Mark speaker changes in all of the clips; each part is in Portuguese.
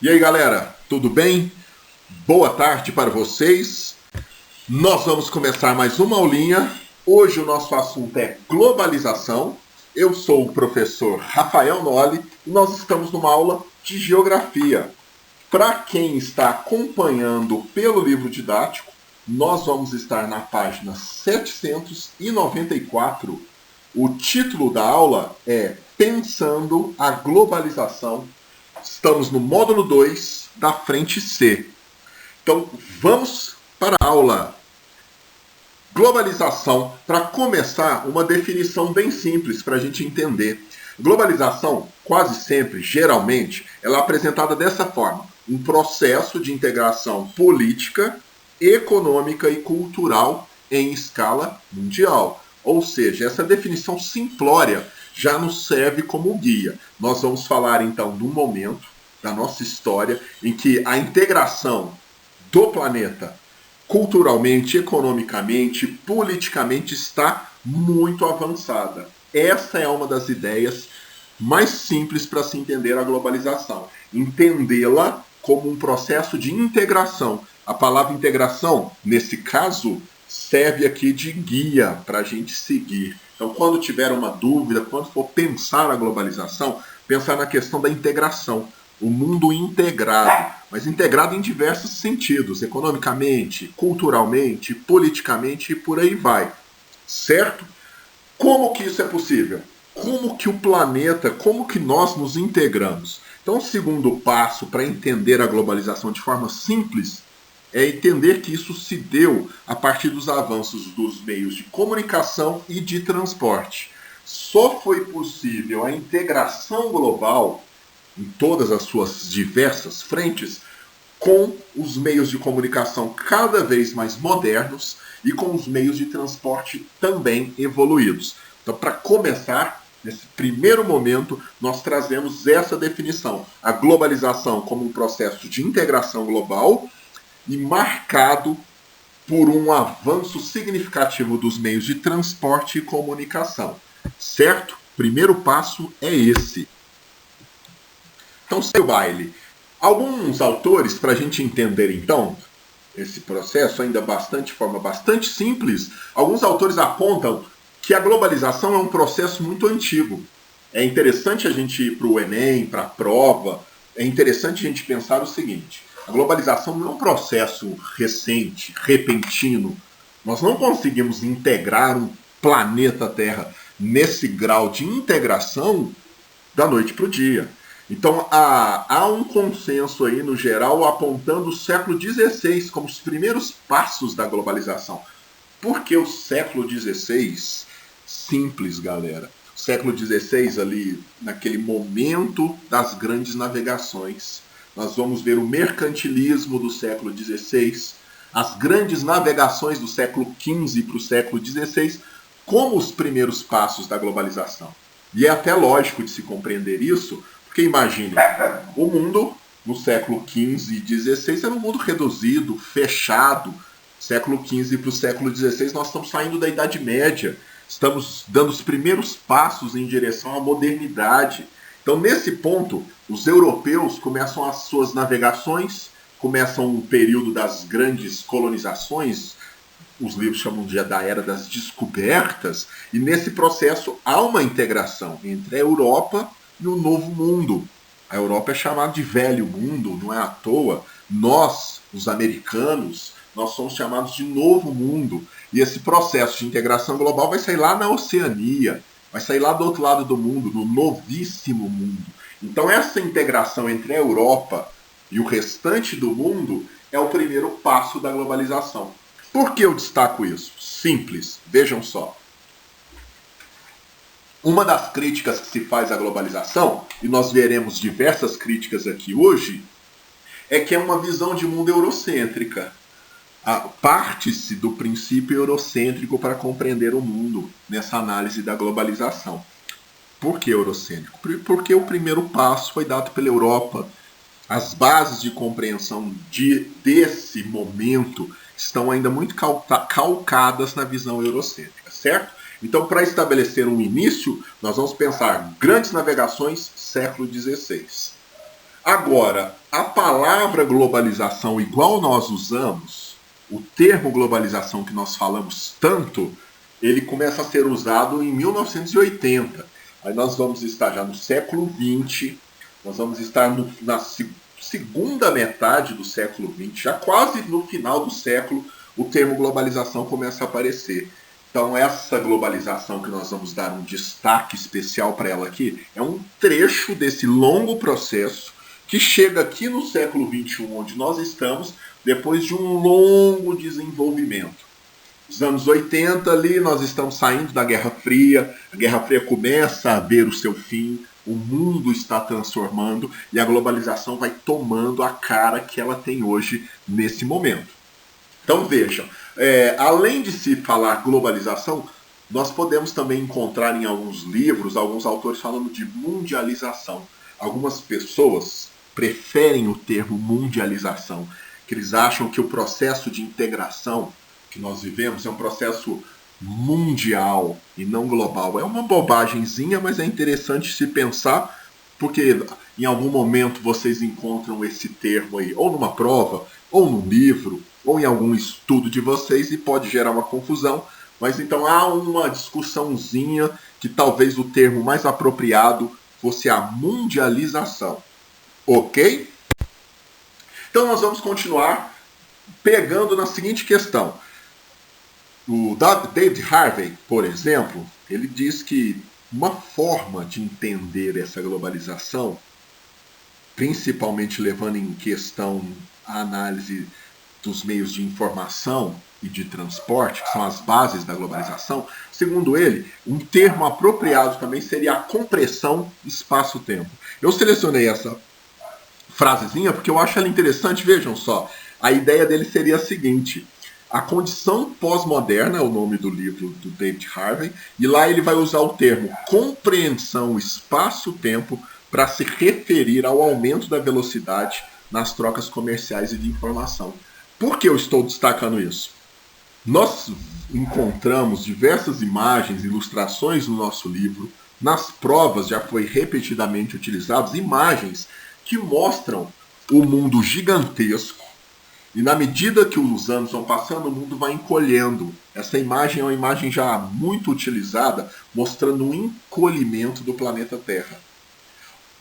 Speaker 1: E aí, galera, tudo bem? Boa tarde para vocês. Nós vamos começar mais uma aulinha. Hoje o nosso assunto é globalização. Eu sou o professor Rafael Noli e nós estamos numa aula de geografia. Para quem está acompanhando pelo livro didático, nós vamos estar na página 794. O título da aula é Pensando a Globalização. Estamos no módulo 2 da frente C. Então, vamos para a aula. Globalização, para começar, uma definição bem simples para a gente entender. Globalização, quase sempre, geralmente, ela é apresentada dessa forma: um processo de integração política, econômica e cultural em escala mundial. Ou seja, essa definição simplória já nos serve como guia. Nós vamos falar então de um momento da nossa história em que a integração do planeta culturalmente, economicamente, politicamente está muito avançada. Essa é uma das ideias mais simples para se entender a globalização. Entendê-la como um processo de integração. A palavra integração, nesse caso, serve aqui de guia para a gente seguir. Então, quando tiver uma dúvida, quando for pensar a globalização, pensar na questão da integração. O mundo integrado, mas integrado em diversos sentidos, economicamente, culturalmente, politicamente e por aí vai. Certo? Como que isso é possível? Como que o planeta, como que nós nos integramos? Então, o segundo passo para entender a globalização de forma simples é entender que isso se deu a partir dos avanços dos meios de comunicação e de transporte. Só foi possível a integração global em todas as suas diversas frentes, com os meios de comunicação cada vez mais modernos e com os meios de transporte também evoluídos. Então, para começar, nesse primeiro momento, nós trazemos essa definição: a globalização como um processo de integração global e marcado por um avanço significativo dos meios de transporte e comunicação. Certo? Primeiro passo é esse. Então, segue o baile. Alguns autores, para a gente entender então esse processo ainda de forma bastante simples, alguns autores apontam que a globalização é um processo muito antigo. É interessante a gente ir para o Enem, para a prova, é interessante a gente pensar o seguinte: a globalização não é um processo recente, repentino. Nós não conseguimos integrar um planeta Terra nesse grau de integração da noite para o dia. Então há um consenso aí no geral apontando o século XVI como os primeiros passos da globalização. Por que o século XVI? Simples, galera. O século XVI ali, naquele momento das grandes navegações. Nós vamos ver o mercantilismo do século XVI, as grandes navegações do século XV para o século XVI, como os primeiros passos da globalização. E é até lógico de se compreender isso, porque imagine, o mundo no século XV e XVI era um mundo reduzido, fechado. Século XV para o século XVI nós estamos saindo da Idade Média, estamos dando os primeiros passos em direção à modernidade. Então, nesse ponto, os europeus começam as suas navegações, começam um período das grandes colonizações, os livros chamam da Era das Descobertas, e nesse processo há uma integração entre a Europa e o Novo Mundo. A Europa é chamada de Velho Mundo, não é à toa. Nós, os americanos, nós somos chamados de Novo Mundo. E esse processo de integração global vai sair lá na Oceania, vai sair lá do outro lado do mundo, no novíssimo mundo. Então essa integração entre a Europa e o restante do mundo é o primeiro passo da globalização. Por que eu destaco isso? Simples, vejam só. Uma das críticas que se faz à globalização, e nós veremos diversas críticas aqui hoje, é que é uma visão de mundo eurocêntrica. Parte-se do princípio eurocêntrico para compreender o mundo nessa análise da globalização. Por que eurocêntrico? Porque o primeiro passo foi dado pela Europa. As bases de compreensão desse momento estão ainda muito calcadas na visão eurocêntrica, certo? Então, para estabelecer um início, nós vamos pensar grandes navegações, século XVI. Agora, a palavra globalização, igual nós usamos, o termo globalização que nós falamos tanto, ele começa a ser usado em 1980. Aí nós vamos estar já no século XX, nós vamos estar na segunda metade do século XX, já quase no final do século, o termo globalização começa a aparecer. Então, essa globalização que nós vamos dar um destaque especial para ela aqui é um trecho desse longo processo que chega aqui no século XXI, onde nós estamos, depois de um longo desenvolvimento. Nos anos 80 ali, nós estamos saindo da Guerra Fria, a Guerra Fria começa a ver o seu fim, o mundo está transformando e a globalização vai tomando a cara que ela tem hoje nesse momento. Então vejam, além de se falar globalização, nós podemos também encontrar em alguns livros, alguns autores falando de mundialização. Algumas pessoas preferem o termo mundialização, que eles acham que o processo de integração que nós vivemos é um processo mundial e não global. É uma bobagemzinha, mas é interessante se pensar, porque em algum momento vocês encontram esse termo aí, ou numa prova, ou num livro, ou em algum estudo de vocês, e pode gerar uma confusão. Mas então há uma discussãozinha que talvez o termo mais apropriado fosse a mundialização. Ok? Então nós vamos continuar pegando na seguinte questão. O David Harvey, por exemplo, ele diz que uma forma de entender essa globalização, principalmente levando em questão a análise dos meios de informação e de transporte, que são as bases da globalização, segundo ele, um termo apropriado também seria a compressão espaço-tempo. Eu selecionei essa frasezinha porque eu acho ela interessante. Vejam só, a ideia dele seria a seguinte: a condição pós-moderna é o nome do livro do David Harvey, e lá ele vai usar o termo compreensão espaço-tempo para se referir ao aumento da velocidade nas trocas comerciais e de informação. Por que eu estou destacando isso? Nós encontramos diversas imagens, ilustrações no nosso livro, nas provas já foi repetidamente utilizadas imagens que mostram o mundo gigantesco, e na medida que os anos vão passando, o mundo vai encolhendo. Essa imagem é uma imagem já muito utilizada, mostrando o encolhimento do planeta Terra.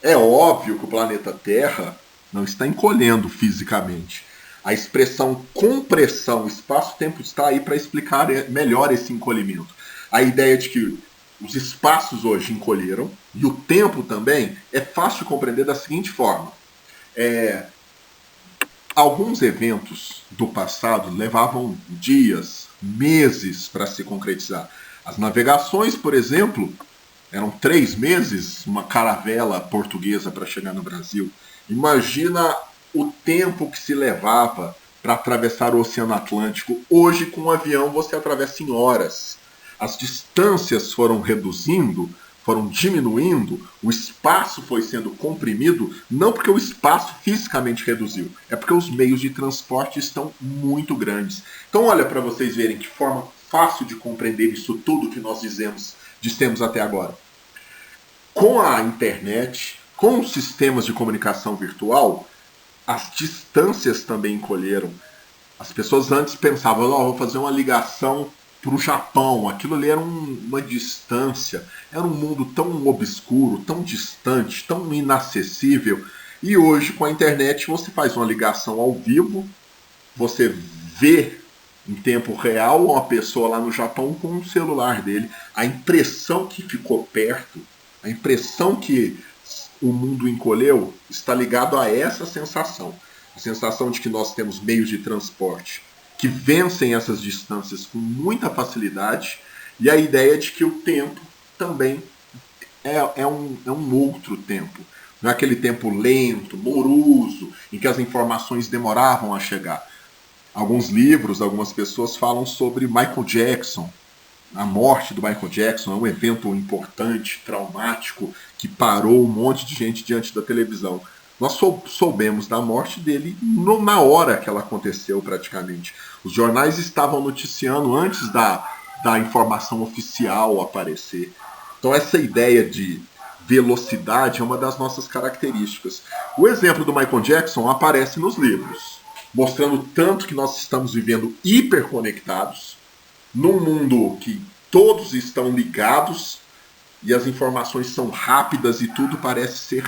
Speaker 1: É óbvio que o planeta Terra não está encolhendo fisicamente. A expressão compressão espaço-tempo está aí para explicar melhor esse encolhimento. A ideia de que os espaços hoje encolheram e o tempo também é fácil de compreender da seguinte forma. Alguns eventos do passado levavam dias, meses para se concretizar. As navegações, por exemplo, eram 3 meses, uma caravela portuguesa para chegar no Brasil. Imagina o tempo que se levava para atravessar o Oceano Atlântico. Hoje, com um avião, você atravessa em horas. As distâncias foram reduzindo, foram diminuindo, o espaço foi sendo comprimido, não porque o espaço fisicamente reduziu, é porque os meios de transporte estão muito grandes. Então olha para vocês verem que forma fácil de compreender isso tudo que nós dissemos até agora. Com a internet, com os sistemas de comunicação virtual, as distâncias também encolheram. As pessoas antes pensavam, vou fazer uma ligação para o Japão, aquilo ali era uma distância, era um mundo tão obscuro, tão distante, tão inacessível. E hoje, com a internet, você faz uma ligação ao vivo, você vê em tempo real uma pessoa lá no Japão com o celular dele. A impressão que ficou perto, a impressão que o mundo encolheu, está ligado a essa sensação. A sensação de que nós temos meios de transporte que vencem essas distâncias com muita facilidade, e a ideia de que o tempo também é um outro tempo. Não é aquele tempo lento, moroso, em que as informações demoravam a chegar. Alguns livros, algumas pessoas falam sobre Michael Jackson. A morte do Michael Jackson é um evento importante, traumático, que parou um monte de gente diante da televisão. Nós soubemos da morte dele na hora que ela aconteceu, praticamente. Os jornais estavam noticiando antes da informação oficial aparecer. Então essa ideia de velocidade é uma das nossas características. O exemplo do Michael Jackson aparece nos livros, mostrando tanto que nós estamos vivendo hiperconectados, num mundo que todos estão ligados e as informações são rápidas e tudo parece ser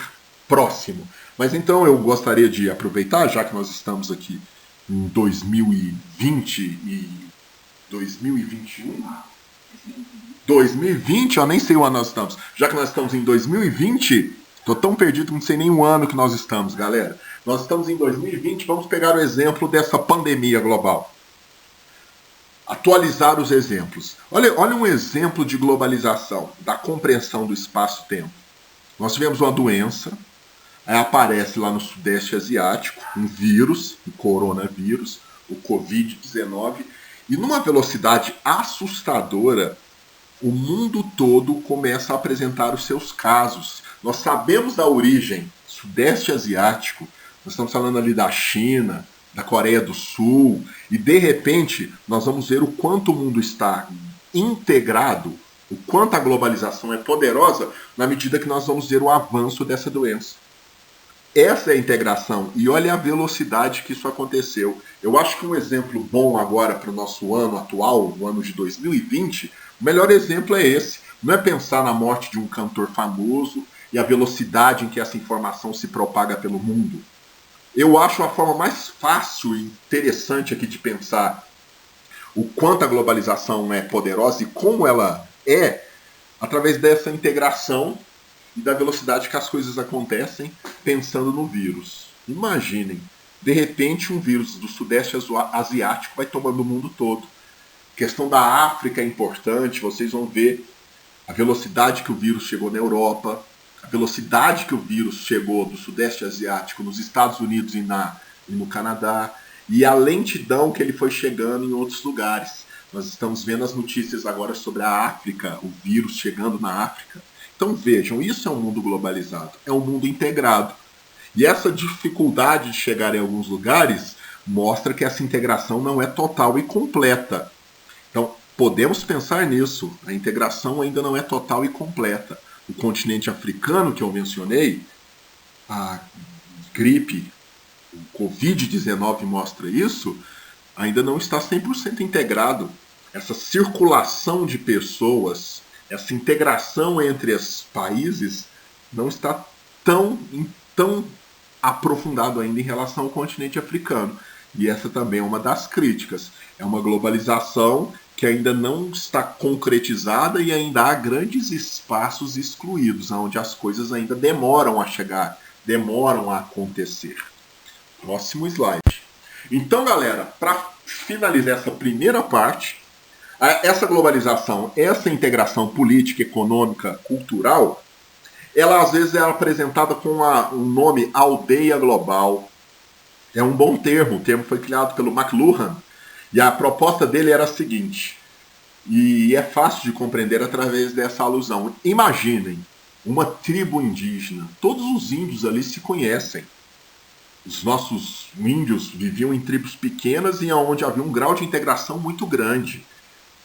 Speaker 1: próximo. Mas então eu gostaria de aproveitar, já que nós estamos aqui em 2020 e 2021. 2020, eu nem sei o ano nós estamos. Já que nós estamos em 2020, estou tão perdido que não sei nem o ano que nós estamos, galera. Nós estamos em 2020, vamos pegar o exemplo dessa pandemia global. Atualizar os exemplos. Olha um exemplo de globalização, da compreensão do espaço-tempo. Nós tivemos uma doença, aí aparece lá no Sudeste Asiático um vírus, o coronavírus, o Covid-19, e numa velocidade assustadora, o mundo todo começa a apresentar os seus casos. Nós sabemos da origem, Sudeste Asiático, nós estamos falando ali da China, da Coreia do Sul, e de repente nós vamos ver o quanto o mundo está integrado, o quanto a globalização é poderosa, na medida que nós vamos ver o avanço dessa doença. Essa é a integração, e olha a velocidade que isso aconteceu. Eu acho que um exemplo bom agora para o nosso ano atual, o ano de 2020, o melhor exemplo é esse. Não é pensar na morte de um cantor famoso e a velocidade em que essa informação se propaga pelo mundo. Eu acho a forma mais fácil e interessante aqui de pensar o quanto a globalização é poderosa e como ela é, através dessa integração e da velocidade que as coisas acontecem, pensando no vírus. Imaginem, de repente um vírus do Sudeste Asiático vai tomando o mundo todo. A questão da África é importante, vocês vão ver a velocidade que o vírus chegou na Europa, a velocidade que o vírus chegou do Sudeste Asiático nos Estados Unidos e no Canadá, e a lentidão que ele foi chegando em outros lugares. Nós estamos vendo as notícias agora sobre a África, o vírus chegando na África. Então vejam, isso é um mundo globalizado, é um mundo integrado. E essa dificuldade de chegar em alguns lugares mostra que essa integração não é total e completa. Então podemos pensar nisso, a integração ainda não é total e completa. O continente africano que eu mencionei, a gripe, o Covid-19 mostra isso, ainda não está 100% integrado. Essa circulação de pessoas, essa integração entre os países não está tão aprofundado ainda em relação ao continente africano. E essa também é uma das críticas. É uma globalização que ainda não está concretizada e ainda há grandes espaços excluídos, onde as coisas ainda demoram a chegar, demoram a acontecer. Próximo slide. Então, galera, para finalizar essa primeira parte, essa globalização, essa integração política, econômica, cultural, ela às vezes é apresentada com um nome aldeia global. É um bom termo, o termo foi criado pelo McLuhan, e a proposta dele era a seguinte, e é fácil de compreender através dessa alusão. Imaginem uma tribo indígena, todos os índios ali se conhecem. Os nossos índios viviam em tribos pequenas e onde havia um grau de integração muito grande.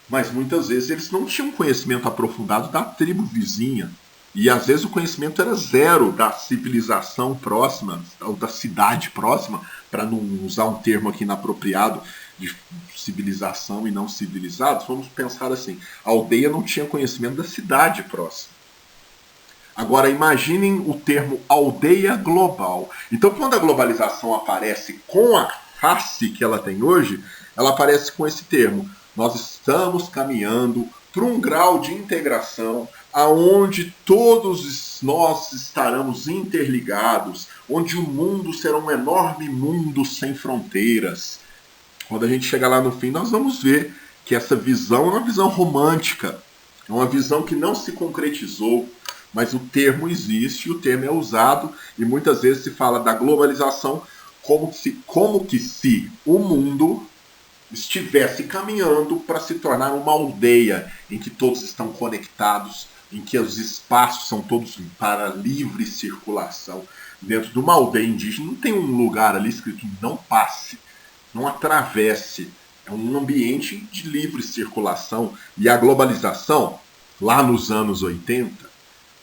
Speaker 1: Mas muitas vezes eles não tinham conhecimento aprofundado da tribo vizinha. E às vezes o conhecimento era zero da civilização próxima, ou da cidade próxima, para não usar um termo aqui inapropriado de civilização e não civilizados. Vamos pensar assim, a aldeia não tinha conhecimento da cidade próxima. Agora imaginem o termo aldeia global. Então quando a globalização aparece com a face que ela tem hoje, ela aparece com esse termo. Nós estamos caminhando para um grau de integração aonde todos nós estaremos interligados, onde o mundo será um enorme mundo sem fronteiras. Quando a gente chegar lá no fim, nós vamos ver que essa visão é uma visão romântica, é uma visão que não se concretizou, mas o termo existe, o termo é usado, e muitas vezes se fala da globalização como que se o mundo estivesse caminhando para se tornar uma aldeia em que todos estão conectados, em que os espaços são todos para livre circulação. Dentro de uma aldeia indígena não tem um lugar ali escrito não passe, não atravesse. É um ambiente de livre circulação. E a globalização, lá nos anos 80,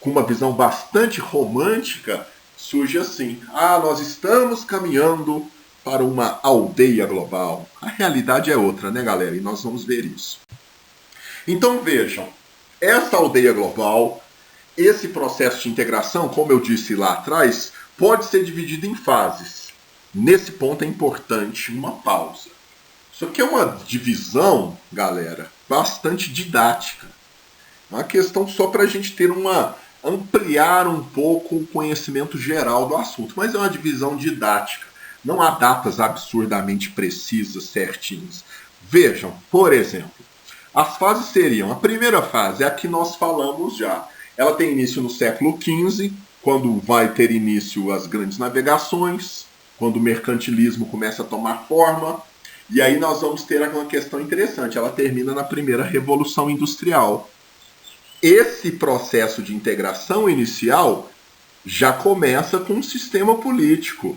Speaker 1: com uma visão bastante romântica, surge assim: ah, nós estamos caminhando para uma aldeia global. A realidade é outra, né, galera? E nós vamos ver isso. Então vejam, essa aldeia global, esse processo de integração, como eu disse lá atrás, pode ser dividido em fases. Nesse ponto é importante uma pausa. Isso aqui é uma divisão, galera, bastante didática. É uma questão só para a gente ter ampliar um pouco o conhecimento geral do assunto, mas é uma divisão didática. Não há datas absurdamente precisas, certinhas. Vejam, por exemplo, as fases seriam: a primeira fase é a que nós falamos já. Ela tem início no século XV, quando vai ter início as grandes navegações, quando o mercantilismo começa a tomar forma. E aí nós vamos ter uma questão interessante. Ela termina na primeira Revolução Industrial. Esse processo de integração inicial já começa com um sistema político.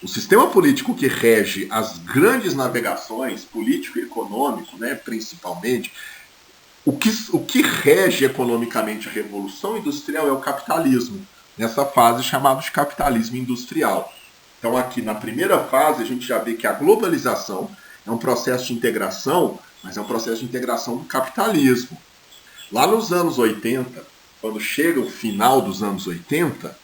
Speaker 1: O sistema político que rege as grandes navegações, político e econômico, né, principalmente, o que rege economicamente a Revolução Industrial é o capitalismo, nessa fase chamada de capitalismo industrial. Então aqui na primeira fase a gente já vê que a globalização é um processo de integração, mas é um processo de integração do capitalismo. Lá nos anos 80, quando chega o final dos anos 80,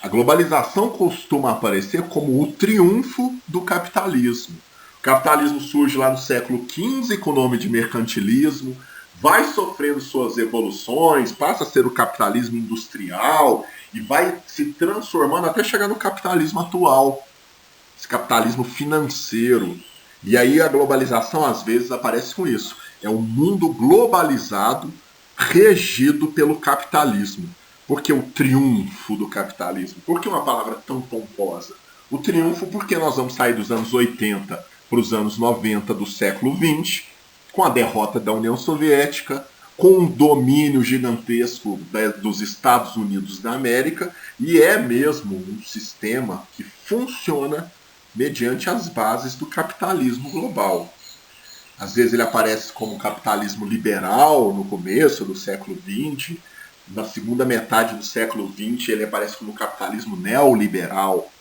Speaker 1: a globalização costuma aparecer como o triunfo do capitalismo. O capitalismo surge lá no século XV com o nome de mercantilismo, vai sofrendo suas evoluções, passa a ser o capitalismo industrial e vai se transformando até chegar no capitalismo atual, esse capitalismo financeiro. E aí a globalização às vezes aparece com isso. É um mundo globalizado regido pelo capitalismo. Por que o triunfo do capitalismo? Por que uma palavra tão pomposa? O triunfo porque nós vamos sair dos anos 80 para os anos 90 do século XX, com a derrota da União Soviética, com um domínio gigantesco dos Estados Unidos da América, e é mesmo um sistema que funciona mediante as bases do capitalismo global. Às vezes ele aparece como capitalismo liberal no começo do século XX, na segunda metade do século XX ele aparece como capitalismo neoliberal.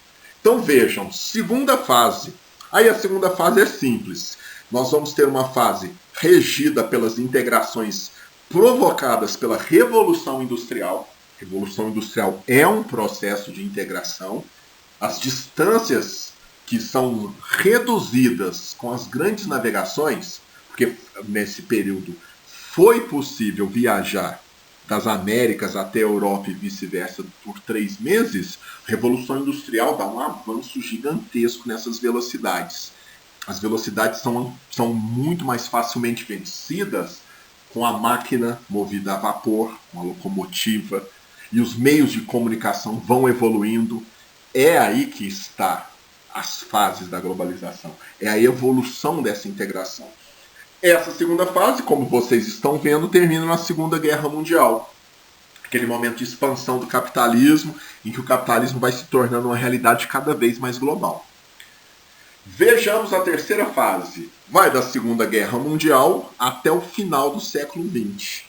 Speaker 1: Então vejam, segunda fase. Aí a segunda fase é simples. Nós vamos ter uma fase regida pelas integrações provocadas pela Revolução Industrial. A Revolução Industrial é um processo de integração. As distâncias que são reduzidas com as grandes navegações, porque nesse período foi possível viajar das Américas até a Europa e vice-versa por 3 meses, a Revolução Industrial dá um avanço gigantesco nessas velocidades. As velocidades são muito mais facilmente vencidas com a máquina movida a vapor, com a locomotiva, e os meios de comunicação vão evoluindo. É aí que está as fases da globalização. É a evolução dessa integração. Essa segunda fase, como vocês estão vendo, termina na Segunda Guerra Mundial. Aquele momento de expansão do capitalismo, em que o capitalismo vai se tornando uma realidade cada vez mais global. Vejamos a terceira fase. Vai da Segunda Guerra Mundial até o final do século XX.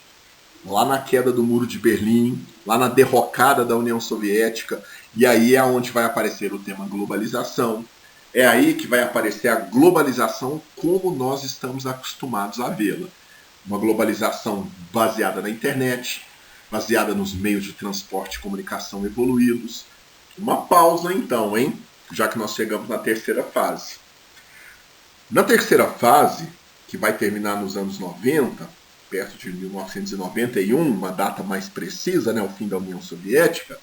Speaker 1: Lá na queda do Muro de Berlim, lá na derrocada da União Soviética, e aí é onde vai aparecer o tema globalização. É aí que vai aparecer a globalização como nós estamos acostumados a vê-la. Uma globalização baseada na internet, baseada nos meios de transporte e comunicação evoluídos. Uma pausa então, hein? Já que nós chegamos na terceira fase. Na terceira fase, que vai terminar nos anos 90, perto de 1991, uma data mais precisa, né, o fim da União Soviética,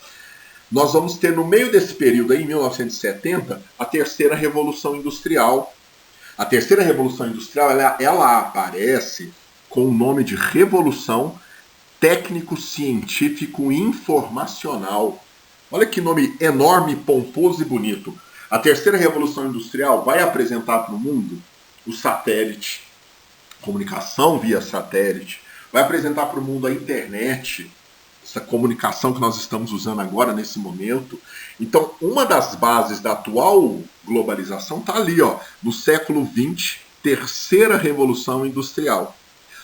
Speaker 1: nós vamos ter no meio desse período, aí, em 1970, a terceira Revolução Industrial. A terceira Revolução Industrial ela aparece com o nome de Revolução Técnico-Científico-Informacional. Olha que nome enorme, pomposo e bonito. A terceira Revolução Industrial vai apresentar para o mundo o satélite, comunicação via satélite, vai apresentar para o mundo a internet, essa comunicação que nós estamos usando agora nesse momento. Então, uma das bases da atual globalização está ali, ó, no século XX, terceira Revolução Industrial.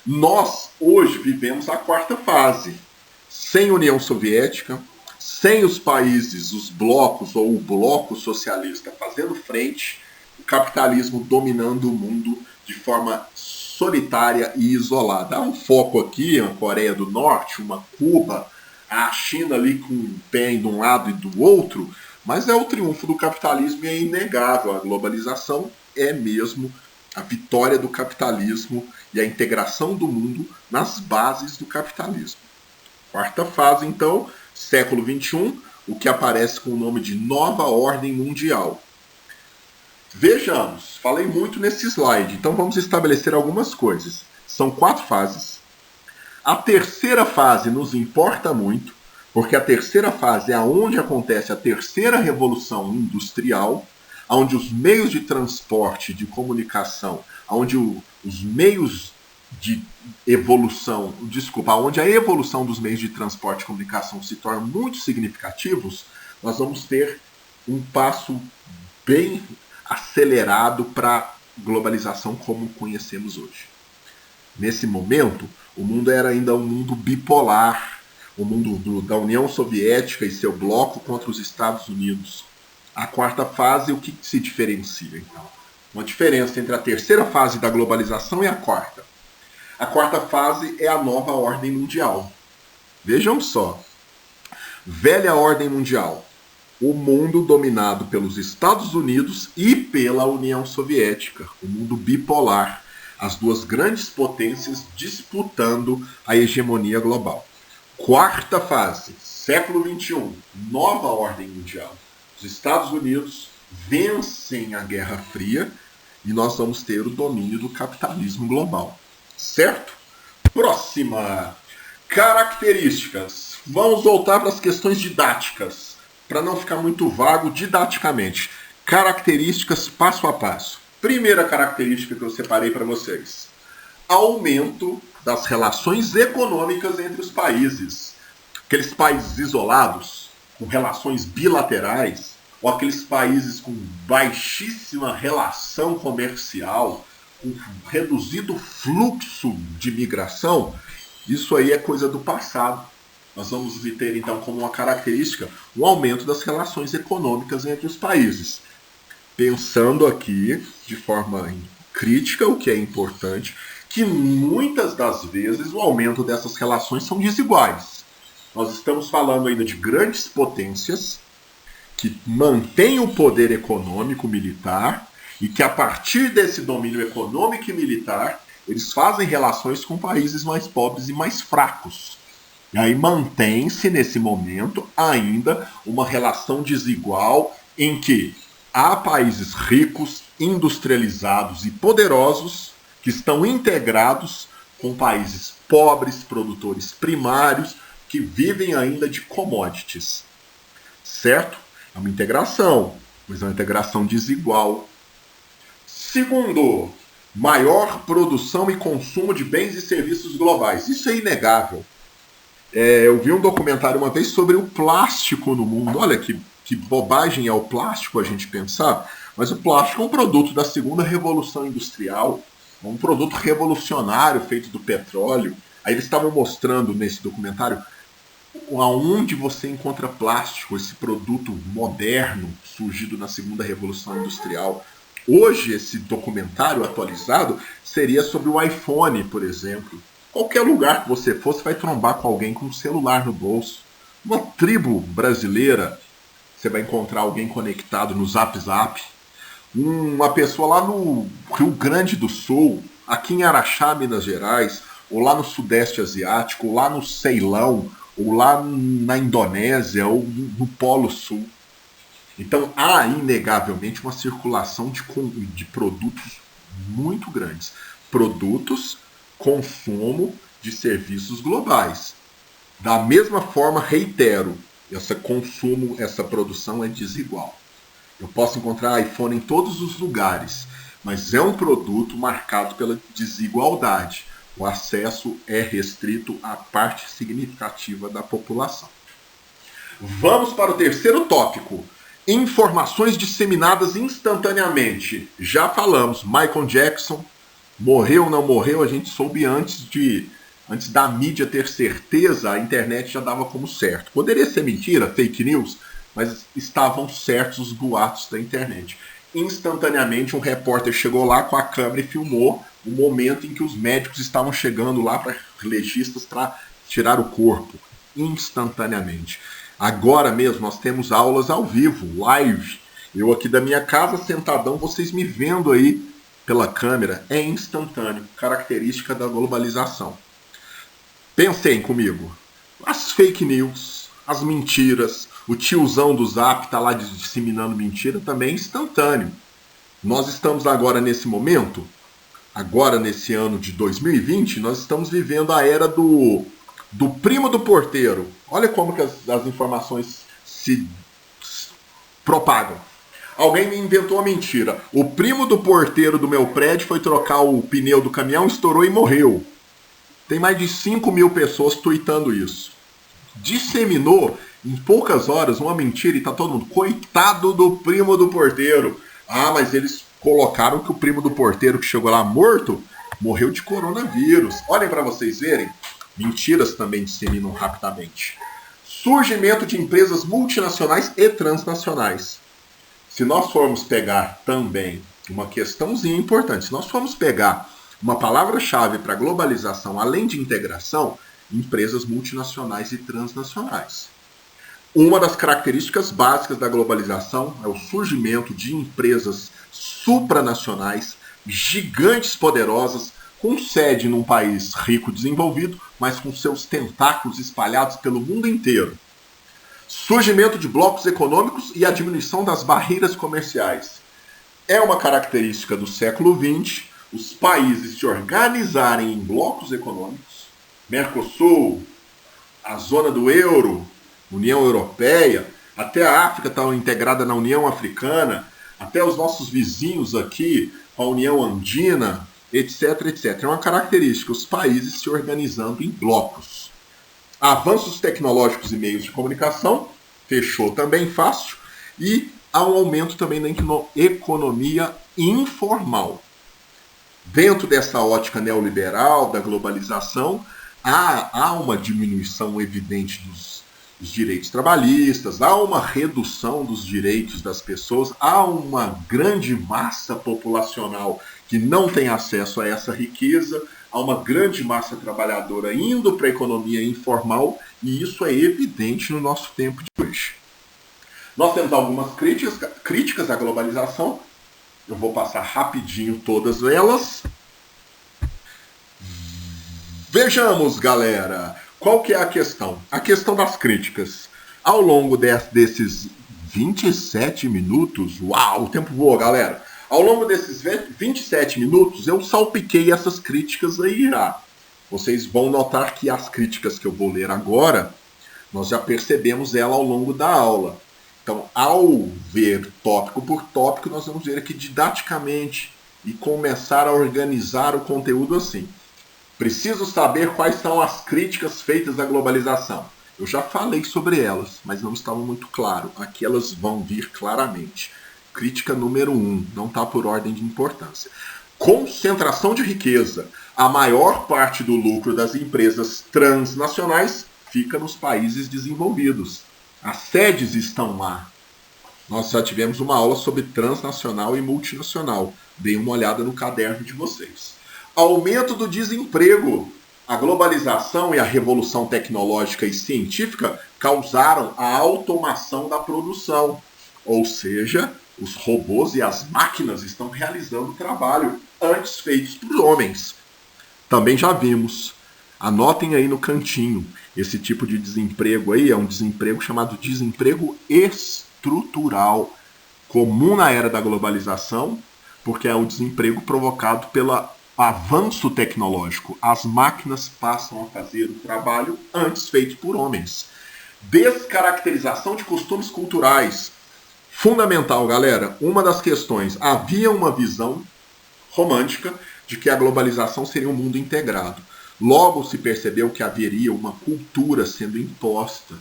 Speaker 1: Nós, hoje, vivemos a quarta fase. sem União Soviética, sem os países, os blocos ou o bloco socialista fazendo frente, o capitalismo dominando o mundo de forma solitária e isolada. Há um foco aqui, uma Coreia do Norte, uma Cuba, a China ali com um pé de um lado e do outro, mas é o triunfo do capitalismo e é inegável. A globalização é mesmo a vitória do capitalismo e a integração do mundo nas bases do capitalismo. Quarta fase, então, século XXI, o que aparece com o nome de Nova Ordem Mundial. Vejamos, falei muito nesse slide, então vamos estabelecer algumas coisas. São 4 fases. A terceira fase nos importa muito, porque a terceira fase é onde acontece a terceira revolução industrial, onde os meios de transporte, de comunicação, onde os meios de evolução, onde a evolução dos meios de transporte e comunicação se torna muito significativos, nós vamos ter um passo bem acelerado para a globalização como conhecemos hoje. Nesse momento, o mundo era ainda um mundo bipolar, o mundo da União Soviética e seu bloco contra os Estados Unidos. A quarta fase, o que se diferencia, então? Uma diferença entre a terceira fase da globalização e a quarta. A quarta fase é a nova ordem mundial. Vejam só. Velha ordem mundial. O mundo dominado pelos Estados Unidos e pela União Soviética. O mundo bipolar. As duas grandes potências disputando a hegemonia global. Quarta fase, século XXI, nova ordem mundial. Os Estados Unidos vencem a Guerra Fria e nós vamos ter o domínio do capitalismo global. Certo? Próxima. Características. Vamos voltar para as questões didáticas, para não ficar muito vago didaticamente. Características passo a passo. Primeira característica que eu separei para vocês. Aumento das relações econômicas entre os países. Aqueles países isolados, com relações bilaterais, ou aqueles países com baixíssima relação comercial, com reduzido fluxo de migração, isso aí é coisa do passado. Nós vamos ter então como uma característica o aumento das relações econômicas entre os países. Pensando aqui de forma crítica, o que é importante, que muitas das vezes o aumento dessas relações são desiguais. Nós estamos falando ainda de grandes potências que mantêm o poder econômico militar e que a partir desse domínio econômico e militar eles fazem relações com países mais pobres e mais fracos. E aí mantém-se nesse momento ainda uma relação desigual em que há países ricos, industrializados e poderosos que estão integrados com países pobres, produtores primários, que vivem ainda de commodities. Certo? É uma integração, mas é uma integração desigual. Segundo, maior produção e consumo de bens e serviços globais. Isso é inegável. Eu vi um documentário uma vez sobre o plástico no mundo. Olha que bobagem é o plástico a gente pensar, mas o plástico é um produto da segunda revolução industrial, um produto revolucionário feito do petróleo. Aí eles estavam mostrando nesse documentário aonde você encontra plástico, esse produto moderno surgido na segunda revolução industrial. Hoje esse documentário atualizado seria sobre o iPhone, por exemplo. Qualquer lugar que você for, você vai trombar com alguém com um celular no bolso. Uma tribo brasileira, você vai encontrar alguém conectado no Zap Zap. Uma pessoa lá no Rio Grande do Sul, aqui em Araxá, Minas Gerais, ou lá no Sudeste Asiático, ou lá no Ceilão, ou lá na Indonésia, ou no Polo Sul. Então há inegavelmente uma circulação de produtos muito grandes. Produtos, consumo de serviços globais. Da mesma forma, reitero, esse consumo, essa produção é desigual. Eu posso encontrar iPhone em todos os lugares, mas é um produto marcado pela desigualdade. O acesso é restrito à parte significativa da população. Vamos para o terceiro tópico. Informações disseminadas instantaneamente. Já falamos, Michael Jackson morreu ou não morreu, a gente soube antes de antes da mídia ter certeza, a internet já dava como certo. Poderia ser mentira, fake news, mas estavam certos os boatos da internet. Instantaneamente, um repórter chegou lá com a câmera e filmou o momento em que os médicos estavam chegando lá para legistas para tirar o corpo. Instantaneamente. Agora mesmo nós temos aulas ao vivo, live. Eu aqui da minha casa, sentadão, vocês me vendo aí pela câmera, é instantâneo, característica da globalização. Pensem comigo, as fake news, as mentiras, o tiozão do Zap tá lá disseminando mentira, também é instantâneo. Nós estamos agora nesse momento, agora nesse ano de 2020, nós estamos vivendo a era do primo do porteiro. Olha como que as informações se propagam. Alguém me inventou a mentira. O primo do porteiro do meu prédio foi trocar o pneu do caminhão, estourou e morreu. Tem mais de 5 mil pessoas tweetando isso. Disseminou em poucas horas uma mentira e tá todo mundo, coitado do primo do porteiro. Ah, mas eles colocaram que o primo do porteiro que chegou lá morto, morreu de coronavírus. Olhem para vocês verem. Mentiras também disseminam rapidamente. Surgimento de empresas multinacionais e transnacionais. Se nós formos pegar também uma questãozinha importante, se nós formos pegar uma palavra-chave para globalização, além de integração, empresas multinacionais e transnacionais. Uma das características básicas da globalização é o surgimento de empresas supranacionais, gigantes poderosas, com sede num país rico e desenvolvido, mas com seus tentáculos espalhados pelo mundo inteiro. Surgimento de blocos econômicos e a diminuição das barreiras comerciais. É uma característica do século XX os países se organizarem em blocos econômicos, Mercosul, a zona do euro, União Europeia, até a África está integrada na União Africana, até os nossos vizinhos aqui, a União Andina, etc, etc. É uma característica, os países se organizando em blocos. Avanços tecnológicos e meios de comunicação, fechou também fácil, e há um aumento também na economia informal. Dentro dessa ótica neoliberal, da globalização, há uma diminuição evidente dos direitos trabalhistas, há uma redução dos direitos das pessoas, há uma grande massa populacional que não tem acesso a essa riqueza, há uma grande massa trabalhadora indo para a economia informal, e isso é evidente no nosso tempo de hoje. Nós temos algumas críticas à globalização. Eu vou passar rapidinho todas elas. Vejamos, galera, qual que é a questão? A questão das críticas. Ao longo desses 27 minutos, uau, o tempo voa, galera. Ao longo desses 27 minutos, eu salpiquei essas críticas aí já. Vocês vão notar que as críticas que eu vou ler agora, nós já percebemos ela ao longo da aula. Então, ao ver tópico por tópico, nós vamos ver aqui didaticamente e começar a organizar o conteúdo assim. Preciso saber quais são as críticas feitas à globalização. Eu já falei sobre elas, mas não estava muito claro. Aqui elas vão vir claramente. Crítica número 1, não está por ordem de importância. Concentração de riqueza. A maior parte do lucro das empresas transnacionais fica nos países desenvolvidos. As sedes estão lá. Nós já tivemos uma aula sobre transnacional e multinacional. Deem uma olhada no caderno de vocês. Aumento do desemprego. A globalização e a revolução tecnológica e científica causaram a automação da produção. Ou seja, os robôs e as máquinas estão realizando o trabalho antes feitos por homens. Também já vimos. Anotem aí no cantinho. Esse tipo de desemprego aí é um desemprego chamado desemprego estrutural, comum na era da globalização, porque é o desemprego provocado pelo avanço tecnológico. As máquinas passam a fazer o trabalho antes feito por homens. Descaracterização de costumes culturais. Fundamental, galera. Uma das questões. Havia uma visão romântica de que a globalização seria um mundo integrado. Logo se percebeu que haveria uma cultura sendo imposta,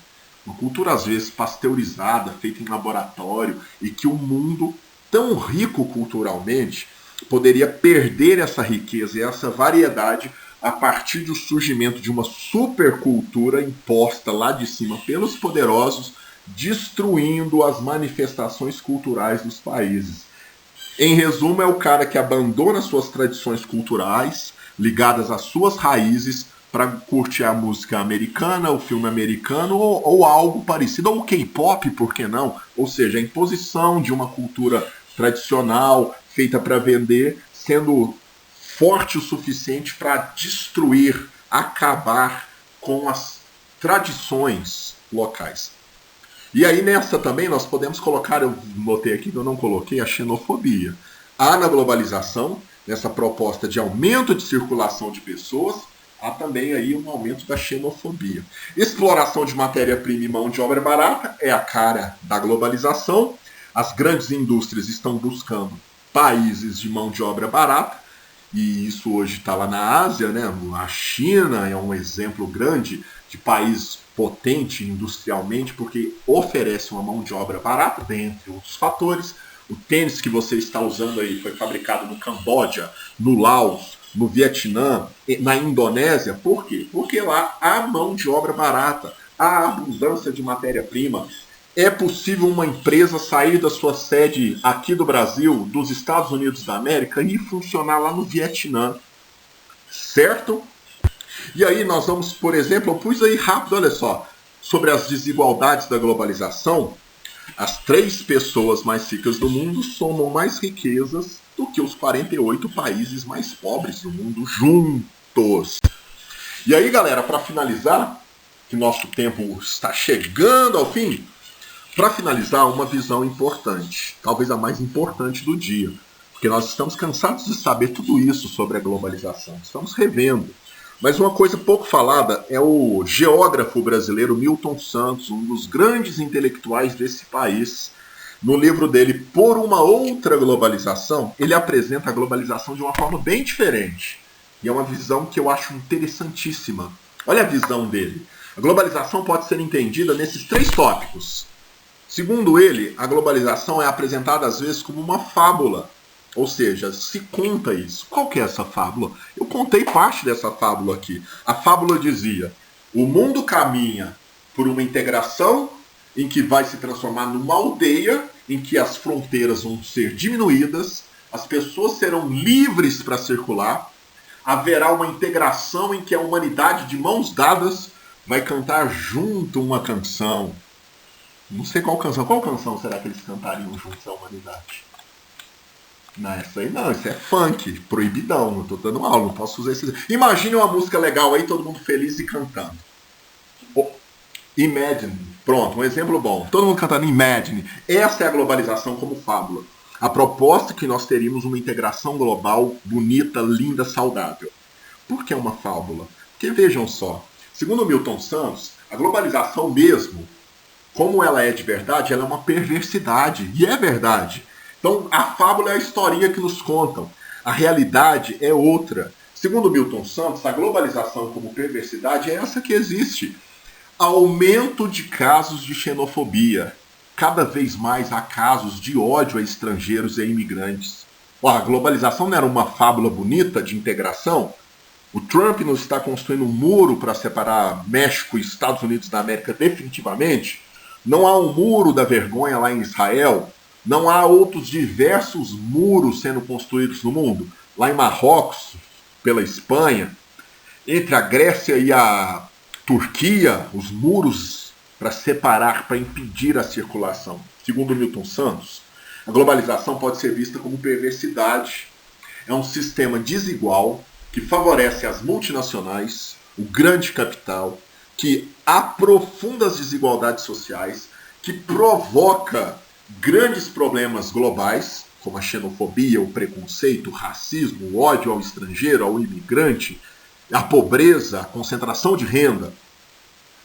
Speaker 1: uma cultura às vezes pasteurizada, feita em laboratório, e que o mundo, tão rico culturalmente, poderia perder essa riqueza e essa variedade a partir do surgimento de uma supercultura imposta lá de cima pelos poderosos, destruindo as manifestações culturais dos países. Em resumo, é o cara que abandona suas tradições culturais, ligadas às suas raízes, para curtir a música americana, o filme americano ou algo parecido, ou o K-pop, por que não? Ou seja, a imposição de uma cultura tradicional, feita para vender, sendo forte o suficiente para destruir, acabar com as tradições locais. E aí nessa também nós podemos colocar, eu notei aqui que eu não coloquei, a xenofobia. Há na globalização, nessa proposta de aumento de circulação de pessoas, há também aí um aumento da xenofobia. Exploração de matéria-prima e mão de obra barata é a cara da globalização. As grandes indústrias estão buscando países de mão de obra barata, e isso hoje está lá na Ásia, né? A China é um exemplo grande de país potente industrialmente, porque oferece uma mão de obra barata, dentre outros fatores. O tênis que você está usando aí foi fabricado no Camboja, no Laos, no Vietnã, na Indonésia. Por quê? Porque lá há mão de obra barata, há abundância de matéria-prima. É possível uma empresa sair da sua sede aqui do Brasil, dos Estados Unidos da América, e funcionar lá no Vietnã, certo? E aí nós vamos, por exemplo, eu pus aí rápido, olha só, sobre as desigualdades da globalização. As 3 pessoas mais ricas do mundo somam mais riquezas do que os 48 países mais pobres do mundo juntos. E aí, galera, para finalizar, que nosso tempo está chegando ao fim, para finalizar, uma visão importante, talvez a mais importante do dia, porque nós estamos cansados de saber tudo isso sobre a globalização, estamos revendo. Mas uma coisa pouco falada é o geógrafo brasileiro Milton Santos, um dos grandes intelectuais desse país. No livro dele, Por uma Outra Globalização, ele apresenta a globalização de uma forma bem diferente. E é uma visão que eu acho interessantíssima. Olha a visão dele. A globalização pode ser entendida nesses 3 tópicos. Segundo ele, a globalização é apresentada às vezes como uma fábula. Ou seja, se conta isso. Qual que é essa fábula? Eu contei parte dessa fábula aqui. A fábula dizia: o mundo caminha por uma integração em que vai se transformar numa aldeia, em que as fronteiras vão ser diminuídas, as pessoas serão livres para circular, haverá uma integração em que a humanidade, de mãos dadas, vai cantar junto uma canção. Não sei qual canção. Qual canção será que eles cantariam juntos à humanidade? Não, essa aí não, isso é funk, proibidão, não tô dando aula, não posso usar esse. Imagine uma música legal aí, todo mundo feliz e cantando. Oh, Imagine, pronto, um exemplo bom. Todo mundo cantando Imagine. Essa é a globalização como fábula. A proposta é que nós teríamos uma integração global bonita, linda, saudável. Por que uma fábula? Porque vejam só, segundo Milton Santos, a globalização mesmo, como ela é de verdade, ela é uma perversidade, e é verdade. Então, a fábula é a historinha que nos contam. A realidade é outra. Segundo Milton Santos, a globalização como perversidade é essa que existe. Aumento de casos de xenofobia. Cada vez mais há casos de ódio a estrangeiros e a imigrantes. A globalização não era uma fábula bonita de integração? O Trump não está construindo um muro para separar México e Estados Unidos da América definitivamente? Não há um muro da vergonha lá em Israel? Não há outros diversos muros sendo construídos no mundo? Lá em Marrocos, pela Espanha, entre a Grécia e a Turquia, os muros para separar, para impedir a circulação. Segundo Milton Santos, a globalização pode ser vista como perversidade. É um sistema desigual que favorece as multinacionais, o grande capital, que aprofunda as desigualdades sociais, que provoca grandes problemas globais, como a xenofobia, o preconceito, o racismo, o ódio ao estrangeiro, ao imigrante, a pobreza, a concentração de renda.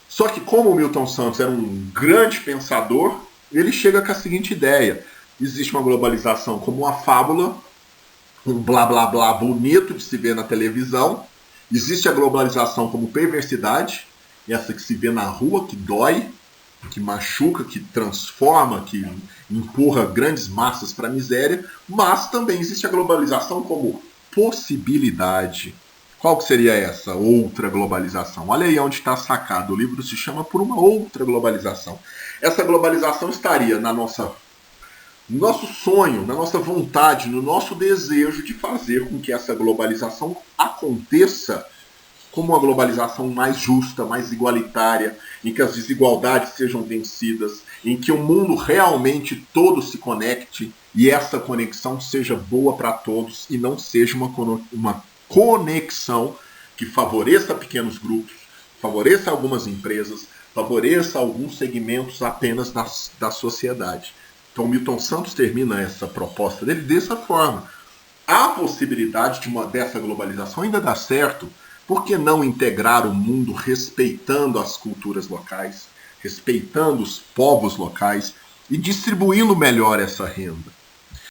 Speaker 1: Só que como o Milton Santos era um grande pensador, ele chega com a seguinte ideia: existe uma globalização como uma fábula, um blá blá blá bonito de se ver na televisão. Existe a globalização como perversidade, essa que se vê na rua, que dói, que machuca, que transforma, que empurra grandes massas para a miséria. Mas também existe a globalização como possibilidade. Qual que seria essa outra globalização? Olha aí onde está sacado. O livro se chama Por uma Outra Globalização. Essa globalização estaria no nosso sonho, na nossa vontade, no nosso desejo de fazer com que essa globalização aconteça como uma globalização mais justa, mais igualitária, em que as desigualdades sejam vencidas, em que o mundo realmente todo se conecte e essa conexão seja boa para todos e não seja uma conexão que favoreça pequenos grupos, favoreça algumas empresas, favoreça alguns segmentos apenas da sociedade. Então Milton Santos termina essa proposta dele dessa forma. A possibilidade dessa globalização ainda dá certo. Por que não integrar o mundo respeitando as culturas locais, respeitando os povos locais e distribuindo melhor essa renda?